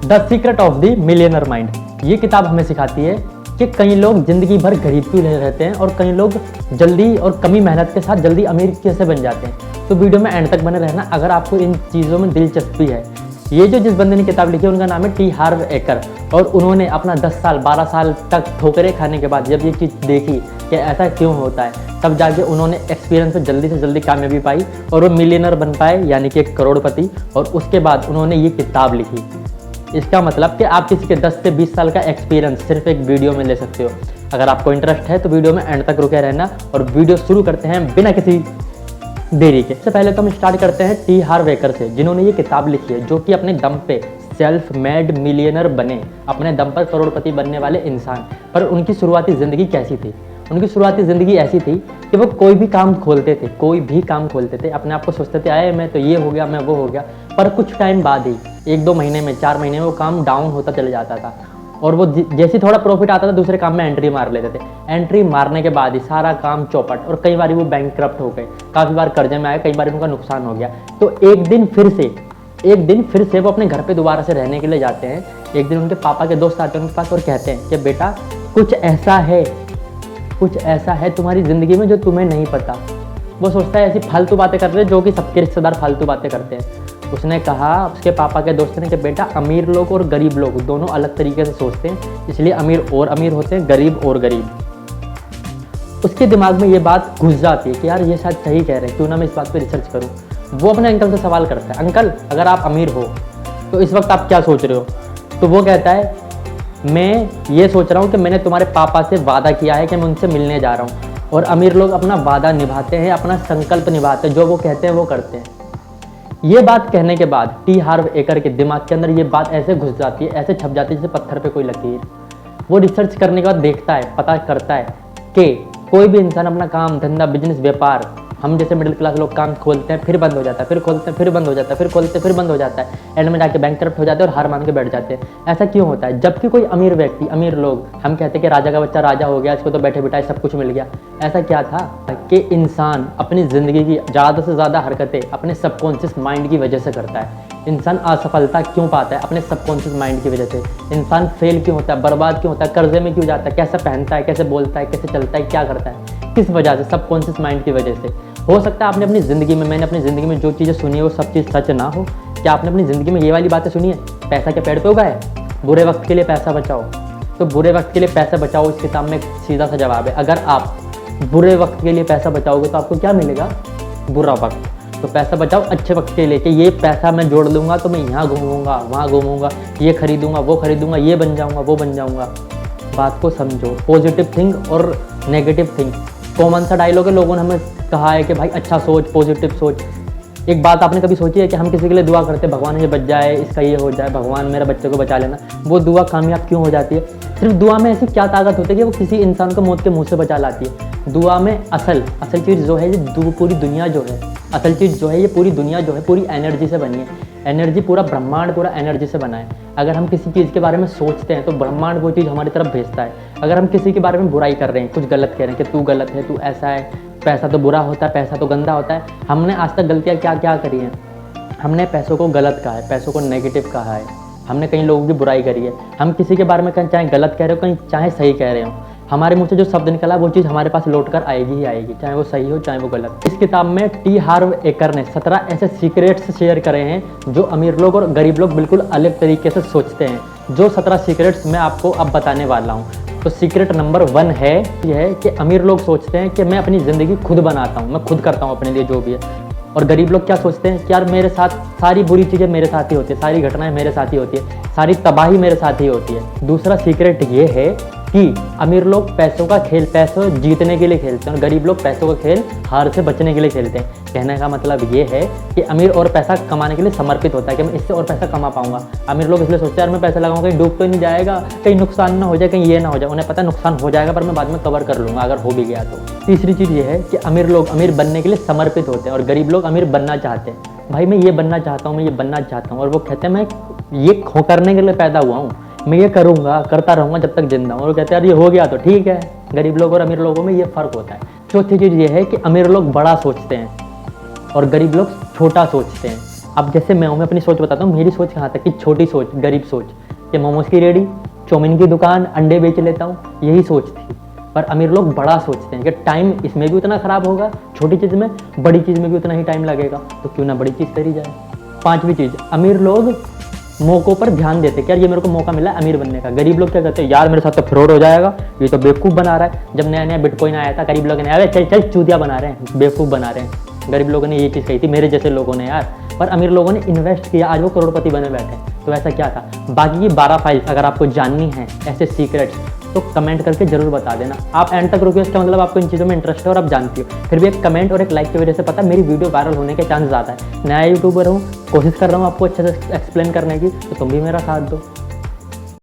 The secret of the millionaire mind. ये किताब हमें सिखाती है कि कई लोग जिंदगी भर गरीब क्यों रहते हैं और कई लोग जल्दी और कमी मेहनत के साथ जल्दी अमीर कैसे बन जाते हैं। तो वीडियो में एंड तक बने रहना अगर आपको इन चीज़ों में दिलचस्पी है। ये जो जिस बंदे ने किताब लिखी है उनका नाम है टी हार्व एकर, और उन्होंने अपना 10 साल 12 साल तक ठोकरें खाने के बाद जब ये चीज़ देखी कि ऐसा क्यों होता है, तब जाके उन्होंने एक्सपीरियंस में जल्दी से जल्दी कामयाबी पाई और वो मिलियनर बन पाए, यानी कि एक करोड़पति। और उसके बाद उन्होंने ये किताब लिखी। इसका मतलब कि आप किसी के 10 से 20 साल का एक्सपीरियंस सिर्फ एक वीडियो में ले सकते हो। अगर आपको इंटरेस्ट है तो वीडियो में एंड तक रुके रहना, और वीडियो शुरू करते हैं बिना किसी देरी के। सबसे पहले तो हम स्टार्ट करते हैं टी हार्व एकर से, जिन्होंने ये किताब लिखी है, जो कि अपने दम पे सेल्फ मेड मिलियनर बने, अपने दम पर करोड़पति बनने वाले इंसान। पर उनकी शुरुआती ज़िंदगी कैसी थी? उनकी शुरुआती ज़िंदगी ऐसी थी कि वो कोई भी काम खोलते थे, कोई भी काम खोलते थे, अपने आप को सोचते थे आए मैं तो ये हो गया, मैं वो हो गया। पर कुछ टाइम बाद ही 1-2 महीने में, 4 महीने में वो काम डाउन होता चले जाता था, और वो जैसे थोड़ा प्रॉफिट आता था दूसरे काम में एंट्री मार लेते थे। एंट्री मारने के बाद ही सारा काम चौपट, और कई बार वो बैंकक्रप्ट हो गए, काफ़ी बार कर्जे में आए, कई बार उनका नुकसान हो गया। तो एक दिन फिर से वो अपने घर पे दोबारा से रहने के लिए जाते हैं। एक दिन उनके पापा के दोस्त आते हैं उनके पास और कहते हैं कि बेटा कुछ ऐसा है तुम्हारी ज़िंदगी में जो तुम्हें नहीं पता। वो सोचता है ऐसी फालतू बातें कर रहे हैं जो कि सबके रिश्तेदार फालतू बातें करते हैं। उसने कहा, उसके पापा के दोस्त ने, कि बेटा अमीर लोग और गरीब लोग दोनों अलग तरीके से सोचते हैं, इसलिए अमीर और अमीर होते हैं, गरीब और गरीब। उसके दिमाग में ये बात घुस जाती है कि यार ये शायद सही कह रहे हैं, क्यों ना मैं इस बात पे रिसर्च करूं। वो अपने अंकल से सवाल करता है, अंकल अगर आप अमीर हो तो इस वक्त आप क्या सोच रहे हो? तो वो कहता है मैं ये सोच रहा हूँ कि मैंने तुम्हारे पापा से वादा किया है कि मैं उनसे मिलने जा रहा हूँ, और अमीर लोग अपना वादा निभाते हैं, अपना संकल्प निभाते हैं, जो वो कहते हैं वो करते हैं। ये बात कहने के बाद टी हार्व एकर के दिमाग के अंदर ये बात ऐसे घुस जाती है, ऐसे छप जाती है जैसे पत्थर पे कोई लकीर। वो रिसर्च करने के बाद देखता है, पता करता है कि कोई भी इंसान अपना काम धंधा बिजनेस व्यापार, हम जैसे मिडिल क्लास लोग काम खोलते हैं फिर बंद हो जाता है, फिर खोलते हैं फिर बंद हो जाता है, फिर खोलते हैं फिर बंद हो जाता है, एंड में जाके बैंकक्रप्ट हो जाते हैं और हार मान के बैठ जाते हैं। ऐसा क्यों होता है? जबकि कोई अमीर व्यक्ति, अमीर लोग, हम कहते हैं कि राजा का बच्चा राजा हो गया, इसको तो बैठे बिठाए सब कुछ मिल गया। ऐसा क्या था कि इंसान अपनी ज़िंदगी की ज़्यादा से ज़्यादा हरकतें अपने सबकॉन्शियस माइंड की वजह से करता है। इंसान असफलता क्यों पाता है? अपने सबकॉन्शियस माइंड की वजह से। इंसान फेल क्यों होता है, बर्बाद क्यों होता है, कर्जे में क्यों जाता है, कैसे पहनता है, कैसे बोलता है, कैसे चलता है, क्या करता है, किस वजह से? सबकॉन्शियस माइंड की वजह से। हो सकता है आपने अपनी ज़िंदगी में, मैंने अपनी ज़िंदगी में जो चीज़ें सुनी है वो सब चीज़ सच ना हो। क्या आपने अपनी ज़िंदगी में ये वाली बातें सुनी है? पैसा के पेड़ पे उगा है, बुरे वक्त के लिए पैसा बचाओ। तो बुरे वक्त के लिए पैसा बचाओ, इस किताब में एक सीधा सा जवाब है। अगर आप बुरे वक्त के लिए पैसा बचाओगे तो आपको क्या मिलेगा? बुरा वक्त। तो पैसा बचाओ अच्छे वक्त के लिए, कि ये पैसा मैं जोड़ लूँगा तो मैं यहाँ घूमूंगा, वहाँ घूमूंगा, ये खरीदूंगा, वो खरीदूंगा, ये बन जाऊँगा, वो बन जाऊँगा। बात को समझो, पॉजिटिव थिंक और नेगेटिव थिंक। कॉमन सा डायलॉग है, लोगों ने हमें कहा है कि भाई अच्छा सोच, पॉजिटिव सोच। एक बात आपने कभी सोची है कि हम किसी के लिए दुआ करते हैं, भगवान ये बच जाए, इसका ये हो जाए, भगवान मेरे बच्चे को बचा लेना। वो दुआ कामयाब क्यों हो जाती है? सिर्फ दुआ में ऐसी क्या ताकत होती है कि वो किसी इंसान को मौत के मुंह से बचा लाती है? दुआ में असल चीज़ जो है, ये पूरी दुनिया जो है, असल चीज़ जो है, ये पूरी दुनिया जो है पूरी एनर्जी से बनी है। एनर्जी, पूरा ब्रह्मांड पूरा एनर्जी से बना है। अगर हम किसी चीज़ के बारे में सोचते हैं तो ब्रह्मांड वो चीज़ हमारी तरफ भेजता है। अगर हम किसी के बारे में बुराई कर रहे हैं, कुछ गलत कह रहे हैं कि तू गलत है, तू ऐसा है, पैसा तो बुरा होता है, पैसा तो गंदा होता है। हमने आज तक गलतियाँ क्या क्या करी हैं? हमने पैसों को गलत कहा है, पैसों को नेगेटिव कहा है, हमने कई लोगों की बुराई करी है। हम किसी के बारे में कहीं चाहे गलत कह रहे हो, कहीं चाहे सही कह रहे हो, हमारे मुंह से जो शब्द निकला वो चीज़ हमारे पास लौट कर आएगी ही आएगी, चाहे वो सही हो चाहे वो गलत। इस किताब में टी हार्व एकर ने 17 ऐसे सीक्रेट्स शेयर करे हैं जो अमीर लोग और गरीब लोग बिल्कुल अलग तरीके से सोचते हैं। जो 17 सीक्रेट्स मैं आपको अब बताने वाला हूँ। तो सीक्रेट नंबर 1 है, यह है कि अमीर लोग सोचते हैं कि मैं अपनी ज़िंदगी खुद बनाता हूँ, मैं खुद करता हूँ अपने लिए जो भी है। और गरीब लोग क्या सोचते हैं कि यार मेरे साथ सारी बुरी चीज़ें मेरे साथ ही होती है, सारी घटनाएं मेरे साथ ही होती है, सारी तबाही मेरे साथ ही होती है। दूसरा सीक्रेट ये है कि अमीर लोग पैसों का खेल पैसों जीतने के लिए खेलते हैं और गरीब लोग पैसों का खेल हार से बचने के लिए खेलते हैं। कहने का मतलब ये है कि अमीर और पैसा कमाने के लिए समर्पित होता है कि मैं इससे और पैसा कमा पाऊंगा। अमीर लोग इसलिए सोचते हैं यार मैं पैसा लगाऊंगा कहीं डूब तो नहीं जाएगा, कहीं नुकसान ना हो जाए, कहीं ये ना हो जाए। उन्हें पता है नुकसान हो जाएगा पर मैं बाद में कवर कर लूँगा अगर हो भी गया तो। तीसरी चीज़ ये है कि अमीर लोग अमीर बनने के लिए समर्पित होते हैं और गरीब लोग अमीर बनना चाहते हैं। भाई मैं ये बनना चाहता हूँ, मैं ये बनना चाहता हूँ, और वो कहते हैं मैं ये करने के लिए पैदा हुआ हूँ, मैं ये करूँगा करता रहूँगा जब तक जिंदा हूँ। और कहते हैं यार ये हो गया तो ठीक है। गरीब लोग और अमीर लोगों में ये फ़र्क होता है। चौथी चीज़ ये है कि अमीर लोग बड़ा सोचते हैं और गरीब लोग छोटा सोचते हैं। अब जैसे मैं अपनी सोच बताता हूँ, मेरी सोच कहाँ तक कि छोटी सोच, गरीब सोच, कि मोमोज की रेडी, चौमिन की दुकान, अंडे बेच लेता हूँ, यही सोच थी। पर अमीर लोग बड़ा सोचते हैं कि टाइम इसमें भी उतना ख़राब होगा, छोटी चीज़ में, बड़ी चीज़ में भी उतना ही टाइम लगेगा, तो क्यों ना बड़ी चीज़ करी जाए। पांचवी चीज़, अमीर लोग मौक़ों पर ध्यान देते हैं कि यार ये मेरे को मौका मिला है अमीर बनने का। गरीब लोग क्या कहते हैं, यार मेरे साथ तो फ्रॉड हो जाएगा, ये तो बेवकूफ़ बना रहा है। जब नया नया बिटकॉइन आया था, गरीब लोगों ने अरे चल चल चूतिया बना रहे हैं, बेवकूफ़ बना रहे हैं। गरीब लोगों ने ये चीज़ कही थी, मेरे जैसे लोगों ने यार। पर अमीर लोगों ने इन्वेस्ट किया, आज वो करोड़पति बने बैठे। तो ऐसा क्या था। बाकी की 12 फाइल्स अगर आपको जाननी है, ऐसे सीक्रेट्स, तो कमेंट करके जरूर बता देना। आप एंड तक रुके, इसका मतलब आपको इन चीज़ों में इंटरेस्ट है और आप जानती हो। फिर भी एक कमेंट और एक लाइक की वजह से पता मेरी वीडियो वायरल होने के चांस ज़्यादा है। नया यूट्यूबर हूँ, कोशिश कर रहा हूँ आपको अच्छे से एक्सप्लेन करने की, तो तुम भी मेरा साथ दो।